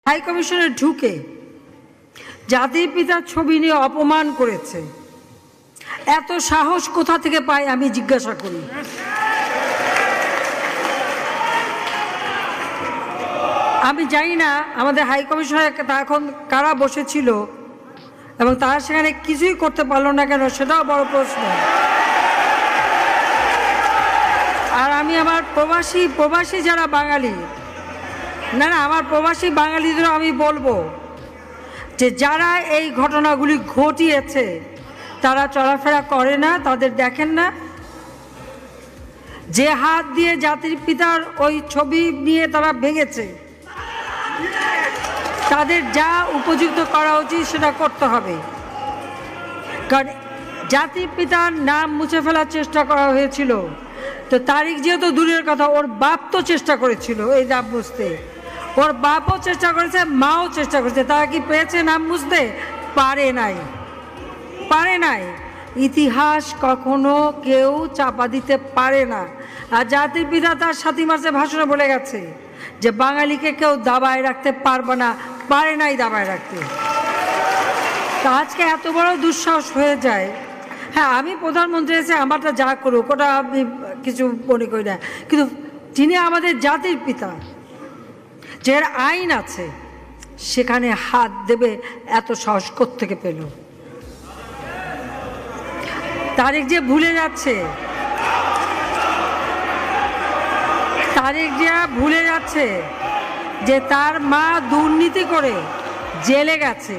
High কমিশনে ঢুকে জাতির পিতার ছবি নিয়ে অপমান করেছে। এত সাহস কোথা থেকে পায় আমি জিজ্ঞাসা করি। আমি জানি না আমাদের হাই কমিশনে এখন কারা বসেছিল এবং তারা সেখানে কিছুই করতে পারলো না কেন, সেটাও বড় প্রশ্ন। আর আমি আমার প্রবাসী যারা বাঙালি, না আমার প্রবাসী বাঙালিদেরও আমি বলবো যে যারা এই ঘটনাগুলি ঘটিয়েছে তারা চলাফেরা করে না, তাদের দেখেন না। যে হাত দিয়ে জাতির পিতার ওই ছবি নিয়ে তারা ভেঙেছে, তাদের যা উপযুক্ত করা উচিত সেটা করতে হবে। কারণ জাতির পিতার নাম মুছে ফেলার চেষ্টা করা হয়েছিল, তো তারিখ যেহেতু দূরের কথা, ওর বাপ তো চেষ্টা করেছিল এই নাম মুছতে, ওর বাপও চেষ্টা করেছে, মাও চেষ্টা করেছে। তারা কি পেয়েছে নাম মুছতে? পারে নাই। ইতিহাস কখনো কেউ চাপা দিতে পারে না। আর জাতির পিতা তার 7 মার্চে ভাষণে বলে গেছে যে বাঙালিকে কেউ দাবায় রাখতে পারবে না, পারে নাই দাবায় রাখতে। তা আজকে এত বড় দুঃসাহস হয়ে যায়। হ্যাঁ, আমি প্রধানমন্ত্রী এসে আমারটা যা করুক ওটা আমি কিছু মনে করি না, কিন্তু যিনি আমাদের জাতির পিতা, যার আইন আছে, সেখানে হাত দেবে এত সাহস কোত্থেকে পেল? তারেক যে ভুলে যাচ্ছে যে তার মা দুর্নীতি করে জেলে গেছে।